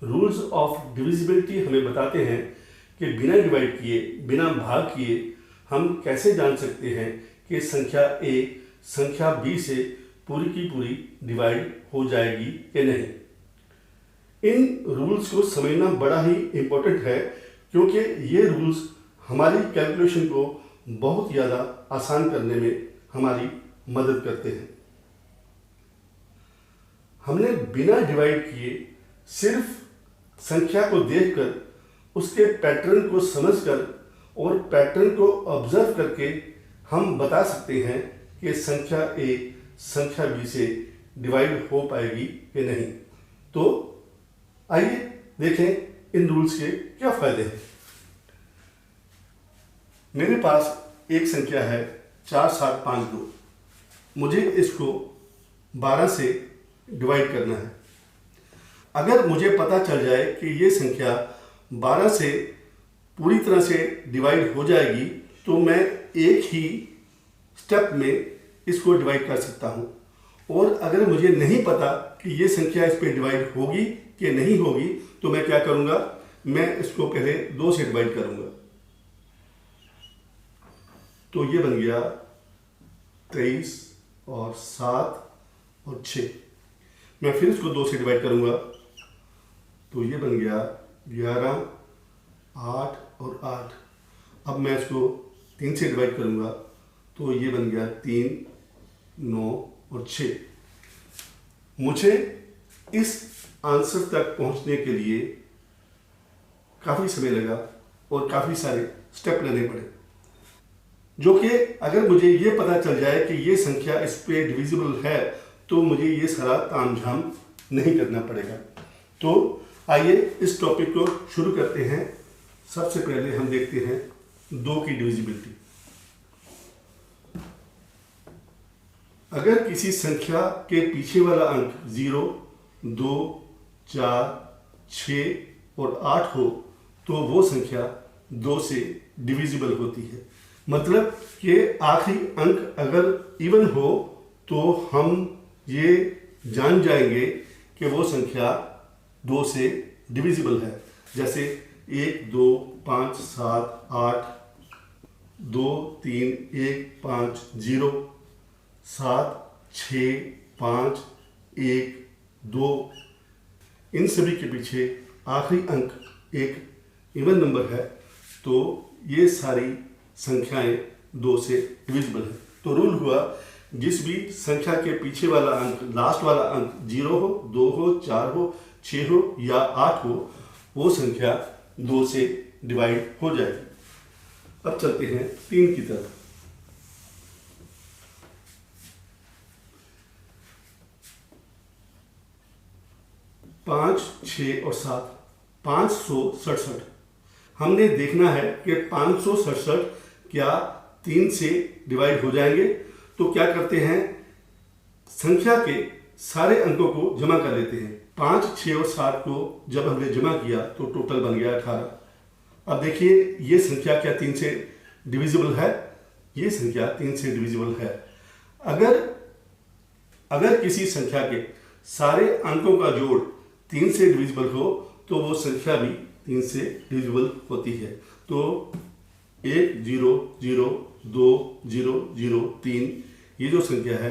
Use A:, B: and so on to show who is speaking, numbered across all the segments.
A: Rules of divisibility हमें बताते हैं कि बिना डिवाइड किए, बिना भाग किए हम कैसे जान सकते हैं कि संख्या A संख्या B से पूरी की पूरी डिवाइड हो जाएगी कि नहीं। इन रूल्स को समझना बड़ा ही इम्पोर्टेंट है, क्योंकि ये रूल्स हमारी कैलकुलेशन को बहुत ज़्यादा आसान करने में हमारी मदद करते हैं। हमने बिना डिवाइड किए सिर्फ संख्या को देखकर, उसके पैटर्न को समझकर और पैटर्न को ऑब्जर्व करके हम बता सकते हैं कि संख्या A संख्या B से डिवाइड हो पाएगी कि नहीं। तो आइए देखें इन रूल्स के क्या फायदे हैं। मेरे पास एक संख्या है 4752। मुझे इसको 12 से डिवाइड करना है। अगर मुझे पता चल जाए कि ये संख्या 12 से पूरी तरह से डिवाइड हो जाएगी, तो मैं एक ही स्टेप में इसको डिवाइड कर सकता हूँ। और अगर मुझे नहीं पता कि ये संख्या इस पे डिवाइड होगी कि नहीं होगी, तो मैं क्या करूँगा, मैं इसको पहले 2 से डिवाइड करूँगा। तो ये बन गया 23 और 7 और 6। मैं फिर इसको 2 से डिवाइड करूँगा, तो ये बन गया 11, 8 और 8। अब मैं इसको 3 से डिवाइड करूँगा, तो ये बन गया 3, 9 और 6। मुझे इस आंसर तक पहुँचने के लिए काफ़ी समय लगा और काफ़ी सारे स्टेप लेने पड़े, जो कि अगर मुझे ये पता चल जाए कि ये संख्या इस पे डिविजिबल है, तो मुझे ये सारा तामझाम नहीं करना पड़ेगा। तो आइए इस टॉपिक को शुरू करते हैं। सबसे पहले हम देखते हैं 2 की डिविजिबिलिटी। अगर किसी संख्या के पीछे वाला अंक 0, 2, 4, 6 और 8 हो, तो वो संख्या 2 से डिविजिबल होती है। मतलब कि आखिरी अंक अगर इवन हो, तो हम ये जान जाएंगे कि वो संख्या 2 से डिविजिबल है। जैसे 1, 2, 5, 7, 8, 2, 3, 1, 5, 0, 7, 6, 5, 1, 2। इन सभी के पीछे आखिरी अंक एक इवन नंबर है, तो ये सारी संख्याएं 2 से डिविजिबल है। तो रूल हुआ, जिस भी संख्या के पीछे वाला अंक, लास्ट वाला अंक 0 हो, 2 हो, 4 हो, 6 हो या 8 हो, वो संख्या 2 से डिवाइड हो जाएगी। अब चलते हैं 3 की तरफ। पाँच, 6 और 7, 567। हमने देखना है कि 567 क्या 3 से डिवाइड हो जाएंगे। तो क्या करते हैं, संख्या के सारे अंकों को जमा कर लेते हैं। 5, 6 और 7 को जब हमने जमा किया तो टोटल बन गया 18। अब देखिए ये संख्या क्या 3 से डिविजिबल है? ये संख्या 3 से डिविजिबल है। अगर किसी संख्या के सारे अंकों का जोड़ 3 से डिविजिबल हो, तो वो संख्या भी 3 से डिविजिबल होती है। तो 1, 0, 0, 2, 0, 0, 3, ये जो संख्या है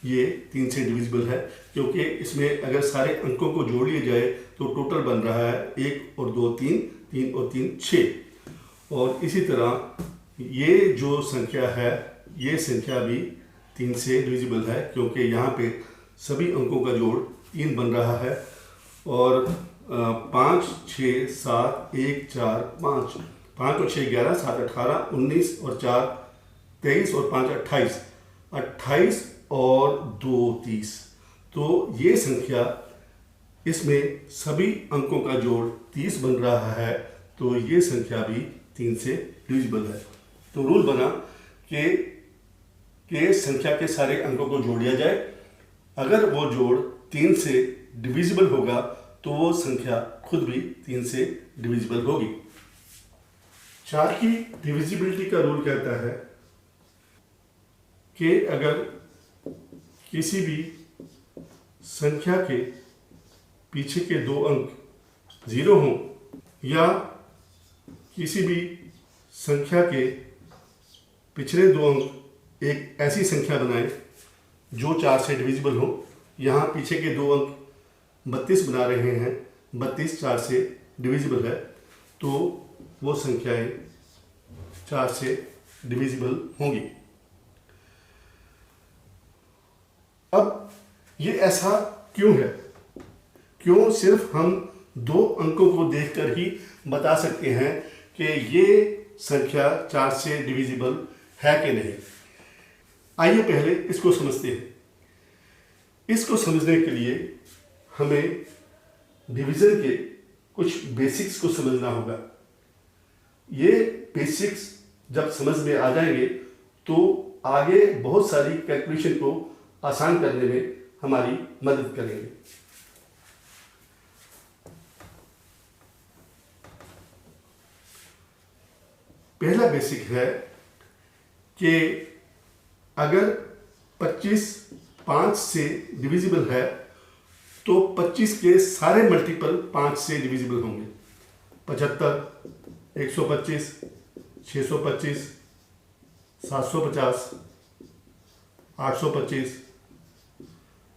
A: ये 3 से डिविजिबल है, क्योंकि इसमें अगर सारे अंकों को जोड़ लिया जाए तो टोटल बन रहा है 1 और 2 3, 3 और 3 6। और इसी तरह ये जो संख्या है, ये संख्या भी 3 से डिविजिबल है, क्योंकि यहाँ पे सभी अंकों का जोड़ 3 बन रहा है। और 5, 6, 7, 1, 4, 5, 5 और 6 11, 7 18, 19 और 4 23 और 5 28, 28 और 2 30। तो ये संख्या, इसमें सभी अंकों का जोड़ 30 बन रहा है, तो ये संख्या भी 3 से डिविजिबल है। तो रूल बना कि संख्या के सारे अंकों को जोड़ दिया जाए। अगर वो जोड़ 3 से डिविजिबल होगा, तो वो संख्या खुद भी 3 से डिविजिबल होगी। 4 की डिविजिबिलिटी का रूल कहता है कि अगर किसी भी संख्या के पीछे के 2 अंक जीरो हों या किसी भी संख्या के पिछले दो अंक एक ऐसी संख्या बनाएं जो 4 से डिविजिबल हो। यहाँ पीछे के दो अंक 32 बना रहे हैं, 32 4 से डिविजिबल है, तो वो संख्याएं 4 से डिविजिबल होंगी। अब ये ऐसा क्यों है? क्यों सिर्फ हम दो अंकों को देखकर ही बता सकते हैं कि ये संख्या 4 से डिविजिबल है कि नहीं? आइए पहले इसको समझते हैं। इसको समझने के लिए हमें डिवीजन के कुछ बेसिक्स को समझना होगा। ये बेसिक्स जब समझ में आ जाएंगे तो आगे बहुत सारी कैलकुलेशन को आसान करने में हमारी मदद करेंगे। पहला बेसिक है कि अगर 25 5 से डिविजिबल है तो 25 के सारे मल्टीपल 5 से डिविजिबल होंगे। 75, 125, 625, 750, 825,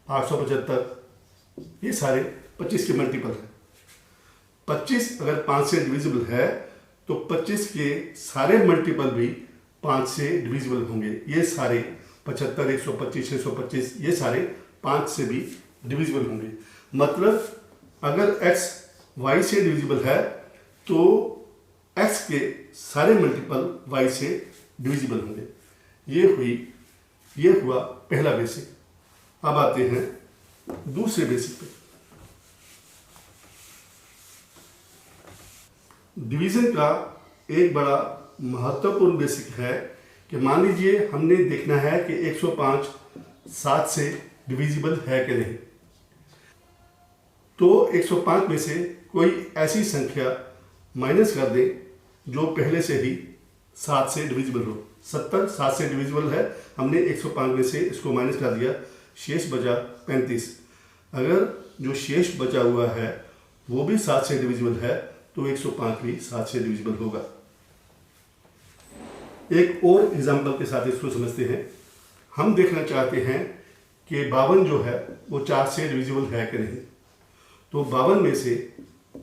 A: 875, ये सारे 25 के मल्टीपल हैं। 25 अगर 5 से डिविजिबल है तो 25 के सारे मल्टीपल भी 5 से डिविजिबल होंगे। ये सारे 75, 125, 625 ये सारे 5 से भी डिविजिबल होंगे। मतलब अगर x y से डिविजिबल है तो x के सारे मल्टीपल y से डिविजिबल होंगे। ये हुआ पहला बेसिक। अब आते हैं दूसरे बेसिक पे। डिवीजन का एक बड़ा महत्वपूर्ण बेसिक है कि मान लीजिए हमने देखना है कि 105 7 से डिविजिबल है कि नहीं। तो 105 में से कोई ऐसी संख्या माइनस कर दें जो पहले से ही 7 से डिविजिबल हो। 70 7 से डिविजिबल है, हमने 105 में से इसको माइनस कर दिया, शेष बचा 35। अगर जो शेष बचा हुआ है वो भी 7 से डिविजिबल है तो 105 भी 7 से डिविजिबल होगा। एक और एग्जाम्पल के साथ इसको समझते हैं। हम देखना चाहते हैं कि 52 जो है वो 4 से डिविजिबल है कि नहीं। तो 52 में से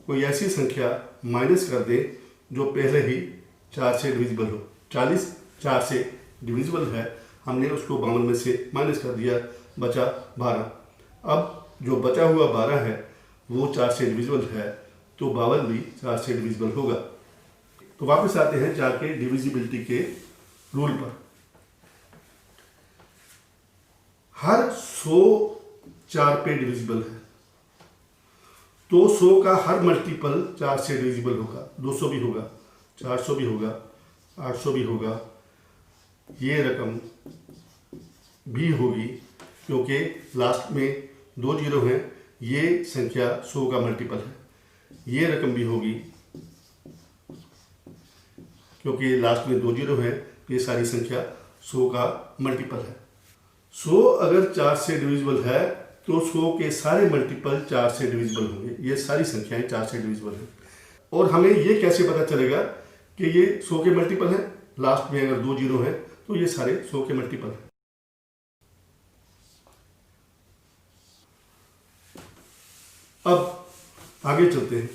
A: कोई ऐसी संख्या माइनस कर दे जो पहले ही 4 से डिविजिबल हो। 40 4 से डिविजिबल है, हमने उसको 52 में से माइनस कर दिया, बचा 12। अब जो बचा हुआ 12 है वो 4 से डिविजिबल है तो 52 भी 4 से डिविजिबल होगा। तो वापस आते हैं 4 के डिविजिबिलिटी के रूल पर। हर 100 4 पे डिविजिबल है तो 100 का हर मल्टीपल 4 से डिविजिबल होगा। 200 भी होगा, 400 भी होगा, 800 भी होगा, ये रकम भी होगी क्योंकि लास्ट में 2 जीरो हैं। ये संख्या 100 का मल्टीपल है। ये रकम भी होगी क्योंकि लास्ट में 2 जीरो है। ये सारी संख्या 100 का मल्टीपल है। 100 अगर 4 से डिविजिबल है तो 100 के सारे मल्टीपल 4 से डिविजिबल होंगे। ये सारी संख्याएं 4 से डिविजिबल हैं। और हमें ये कैसे पता चलेगा कि ये 100 के मल्टीपल है? लास्ट में अगर 2 जीरो है तो ये सारे 100 के मल्टीपल हैं। अब आगे चलते हैं।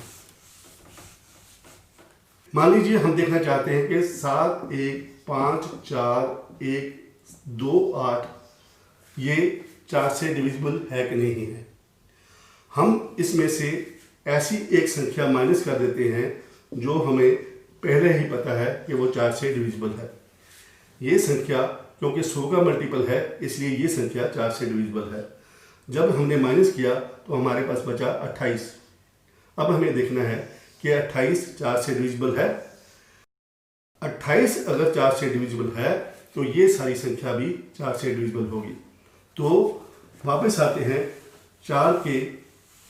A: मान लीजिए हम देखना चाहते हैं कि 7 1 5 4 1 2 8 ये 4 से डिविजिबल है कि नहीं है। हम इसमें से ऐसी एक संख्या माइनस कर देते हैं जो हमें पहले ही पता है कि वो 4 से डिविजिबल है। ये संख्या क्योंकि 100 का मल्टीपल है इसलिए ये संख्या 4 से डिविजिबल है। जब हमने माइनस किया तो हमारे पास बचा 28। अब हमें देखना है कि 28 4 से डिविजिबल है। 28 अगर 4 से डिविजिबल है तो ये सारी संख्या भी 4 से डिविजिबल होगी। तो वापस आते हैं 4 के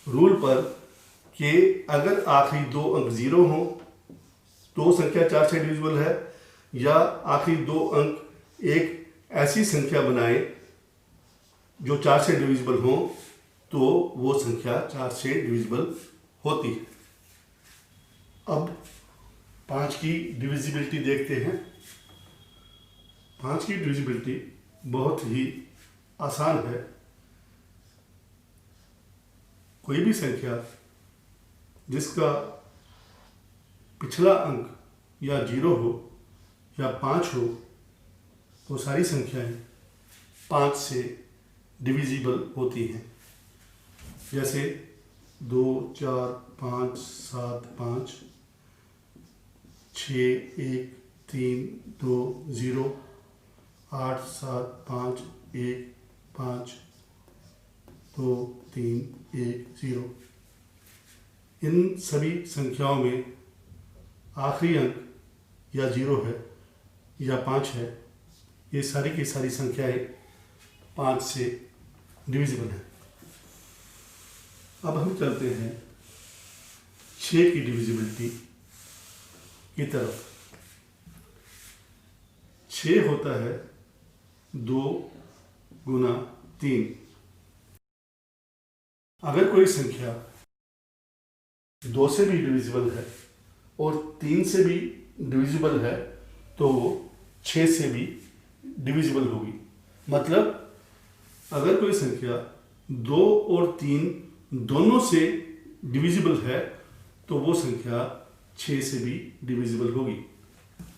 A: रूल पर कि अगर आखिरी 2 अंक 0 हों तो संख्या 4 से डिविजिबल है, या आखिरी 2 अंक एक ऐसी संख्या बनाएं जो 4 से डिविजिबल हो तो वो संख्या 4 से डिविजिबल होती है। अब 5 की डिविजिबिलिटी देखते हैं। 5 की डिविजिबिलिटी बहुत ही आसान है। कोई भी संख्या जिसका पिछला अंक या 0 हो या 5 हो, वो सारी संख्याएं 5 से डिविजिबल होती हैं। जैसे 2, 4, 5, 7, 5, 6, 1, 3, 2, 0, 8, 7, 5, 1, 5, 2, 3, 1, 0। इन सभी संख्याओं में आखिरी अंक या 0 है या 5 है। ये सारी की सारी संख्याएं 5 से डिविजिबल हैं। अब हम चलते हैं 6 की डिविजिबिलिटी की तरफ। 6 होता है 2 गुना 3। अगर कोई संख्या 2 से भी डिविजिबल है और 3 से भी डिविजिबल है तो वो 6 से भी डिविजिबल होगी। मतलब अगर कोई संख्या 2 और 3 दोनों से डिविजिबल है तो वो संख्या 6 से भी डिविजिबल होगी।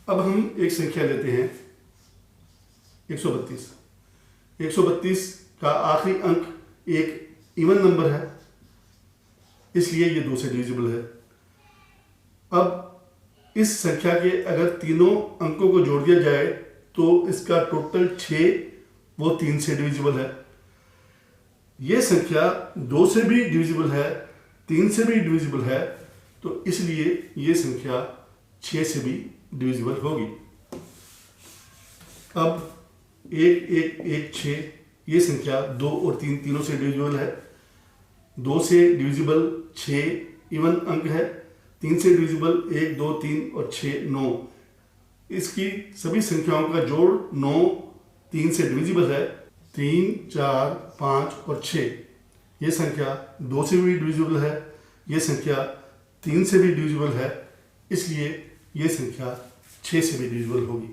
A: अब हम एक संख्या लेते हैं 132। 132 का आखिरी अंक एक इवन नंबर है, इसलिए ये 2 से डिविजिबल है। अब इस संख्या के अगर तीनों अंकों को जोड़ दिया जाए तो इसका टोटल 6, वो 3 से डिविजिबल है। ये संख्या 2 से भी डिविजिबल है, 3 से भी डिविजिबल है, तो इसलिए ये संख्या 6 से भी डिविजिबल होगी। अब 1, 1, 1, 6 ये संख्या 2 और 3 तीनों से डिविजिबल है। 2 से डिविजिबल 6 इवन अंक है, 3 से डिविजिबल 1, 2, 3 और 6 9। इसकी सभी संख्याओं का जोड़ 9 3 से डिविजिबल है। 3, 4, 5 और 6 ये संख्या 2 से भी डिविजिबल है, ये संख्या 3 से भी डिविजिबल है, इसलिए ये संख्या 6 से भी डिविजिबल होगी।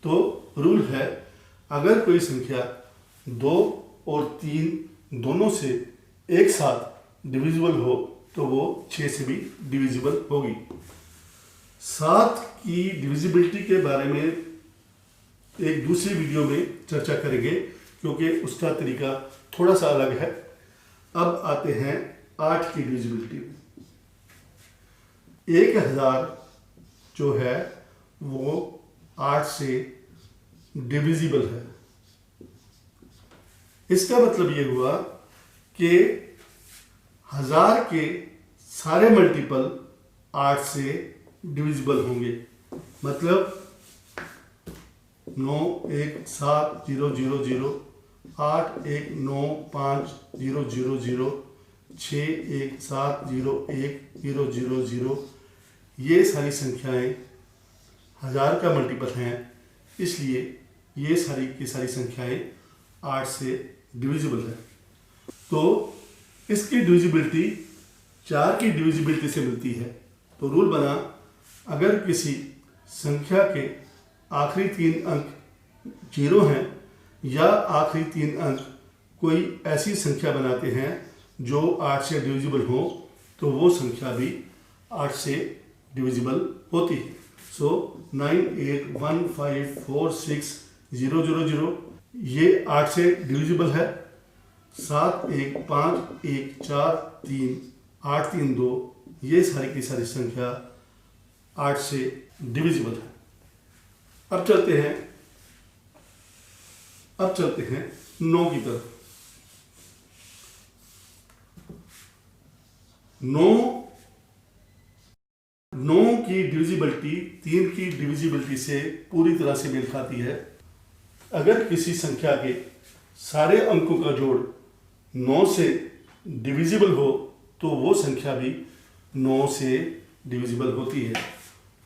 A: तो रूल है, अगर कोई संख्या 2 और 3 दोनों से एक साथ डिविजिबल हो तो वो 6 से भी डिविजिबल होगी। 7 की डिविजिबिलिटी के बारे में एक दूसरी वीडियो में चर्चा करेंगे, क्योंकि उसका तरीका थोड़ा सा अलग है। अब आते हैं 8 की डिविजिबिलिटी। 1000 जो है वो 8 से डिविजिबल है। इसका मतलब ये हुआ कि 1000 के सारे मल्टीपल 8 से डिविजिबल होंगे। मतलब 9 1 7 0 0 0, 8 1 9 5 0 0 0, 6 1 7 0 1 0 0 0, ये सारी संख्याएं 1000 का मल्टीपल हैं, इसलिए ये सारी की सारी संख्याएं 8 से डिविजिबल है। तो इसकी डिविजिबिलिटी 4 की डिविजिबिलिटी से मिलती है। तो रूल बना, अगर किसी संख्या के आखिरी 3 अंक 0 हैं या आखिरी 3 अंक कोई ऐसी संख्या बनाते हैं जो 8 से डिविजिबल हो, तो वो संख्या भी 8 से डिविजिबल होती है। सो 9 8 1 5 4 6 0 0 0 ये 8 से डिविजिबल है। 7 1 5 1 4 3 8 3 2 ये सारी की सारी संख्या 8 से डिविजिबल है। अब चलते हैं 9 की तरफ। 9 की डिविजिबिलिटी 3 की डिविजिबिलिटी से पूरी तरह से मेल खाती है। अगर किसी संख्या के सारे अंकों का जोड़ 9 से डिविजिबल हो तो वो संख्या भी 9 से डिविजिबल होती है।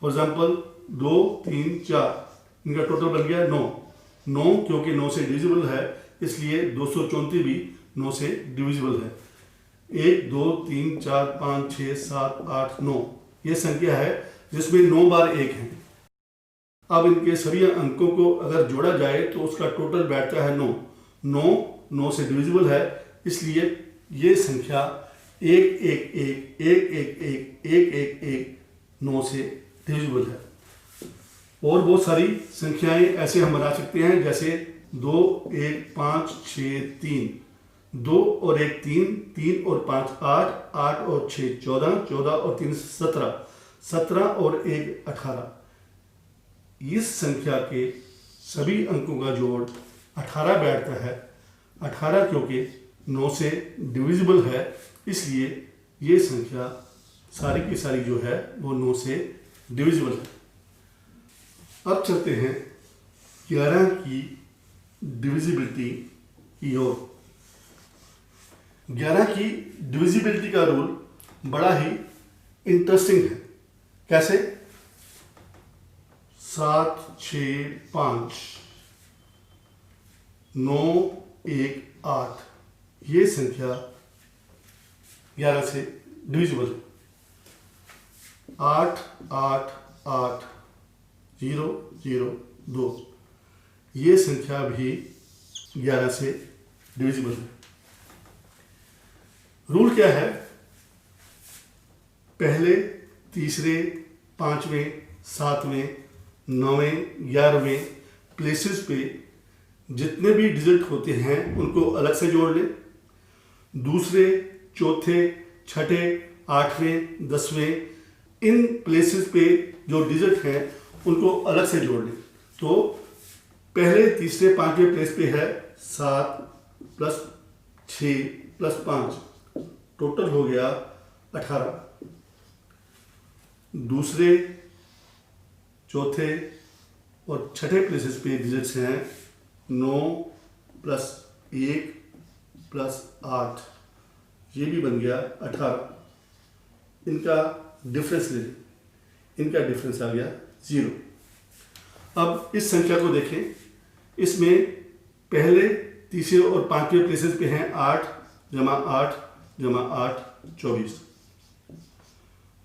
A: फॉर एग्जाम्पल 2 3 4 इनका टोटल बन गया 9। 9 क्योंकि 9 से डिविजिबल है, इसलिए 234 भी 9 से डिविजिबल है। 1 2 3 4 5 6 7 8 9 ये संख्या है जिसमें 9 बार 1 है। अब इनके सभी अंकों को अगर जोड़ा जाए तो उसका टोटल बैठता है 9। 9 से डिविजिबल है, इसलिए ये संख्या 1 1 1 1 1 1 1 1 1 9 से डिविजिबल है। और बहुत सारी संख्याएं ऐसे हम बना सकते हैं, जैसे 2 1 5 6 3, 2 और 1 3, 3 और 5 8, 8 और 6 14, 14 और 3 17, 17 और 1 18। इस संख्या के सभी अंकों का जोड़ 18 बैठता है। 18 क्योंकि 9 से डिविजिबल है, इसलिए ये संख्या सारी की सारी जो है वो 9 से डिविजिबल है। अब चलते हैं 11 की डिविजिबिलिटी की ओर। 11 की डिविजिबिलिटी का रूल बड़ा ही इंटरेस्टिंग है। कैसे? 7 6 5 9 1 8, ये संख्या 11 से डिविजिबल है। 8 8 8 0 0 2, ये संख्या भी 11 से डिविजिबल है। रूल क्या है? पहले, तीसरे, पांचवें, सातवें, 9वें, 11वें प्लेसेस पे जितने भी डिजिट होते हैं उनको अलग से जोड़ लें। दूसरे, चौथे, छठे, 8वें, 10वें इन प्लेसेस पे जो डिजिट हैं उनको अलग से जोड़ लें। तो पहले, तीसरे, पांचवें प्लेस पे है 7 + 6 + 5, टोटल हो गया 18। दूसरे, चौथे और छठे प्लेसेस पे डिजिट्स हैं 9 + 1 + 8, ये भी बन गया 18। इनका डिफरेंस ले लें, इनका डिफरेंस आ गया 0। अब इस संख्या को देखें, इसमें पहले, तीसरे और पांचवें प्लेसेस पे हैं 8 + 8 + 8 24।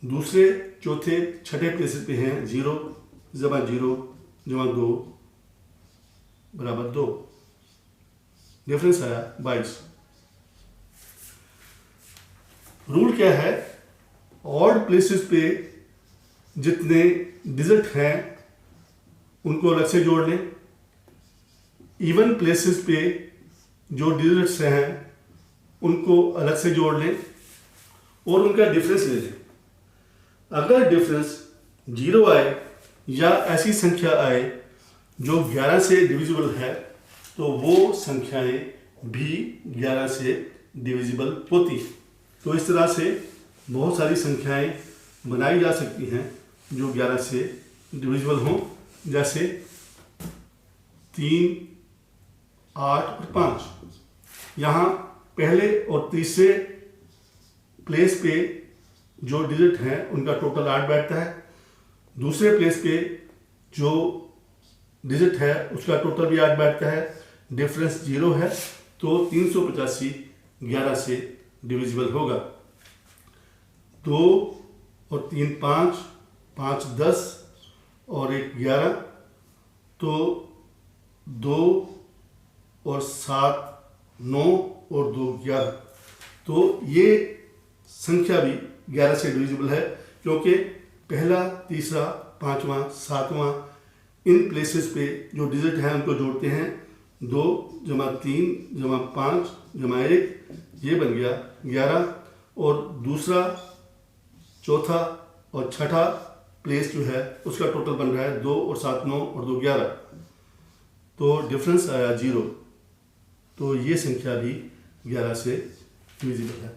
A: दूसरे, चौथे, छठे प्लेसेस पे हैं 0 + 0 + 2 = 2। डिफरेंस आया 22। रूल क्या है? ऑड प्लेसेस पे जितने डिजिट हैं उनको अलग से जोड़ लें। इवन प्लेसेस पे जो डिजिट्स हैं उनको अलग से जोड़ लें और उनका डिफरेंस ले लें। अगर डिफरेंस 0 आए या ऐसी संख्या आए जो 11 से डिविजिबल है तो वो संख्याएं भी 11 से डिविजिबल होती हैं। तो इस तरह से बहुत सारी संख्याएं बनाई जा सकती हैं जो 11 से डिविजिबल हों, जैसे 3 8 और 5। यहाँ पहले और तीसरे प्लेस पे जो डिजिट हैं उनका टोटल 8 बैठता है। दूसरे प्लेस पे जो डिजिट है उसका टोटल भी 8 बैठता है। डिफरेंस 0 है, तो 385 11 से डिविजिबल होगा। 2 और 3 5, 5 10 और 1 11, तो 2 और 7 9 और 2 11, तो ये संख्या भी 11 से डिविजिबल है, क्योंकि पहला, तीसरा, पांचवा, सातवां इन प्लेसेस पे जो डिजिट हैं उनको जोड़ते हैं। 2 + 3 + 5 + 1, ये बन गया 11। और दूसरा, चौथा और छठा प्लेस जो है उसका टोटल बन रहा है 2 और 7 9 और 2 11, तो डिफरेंस आया 0। तो ये संख्या भी 11 से डिविजिबल है।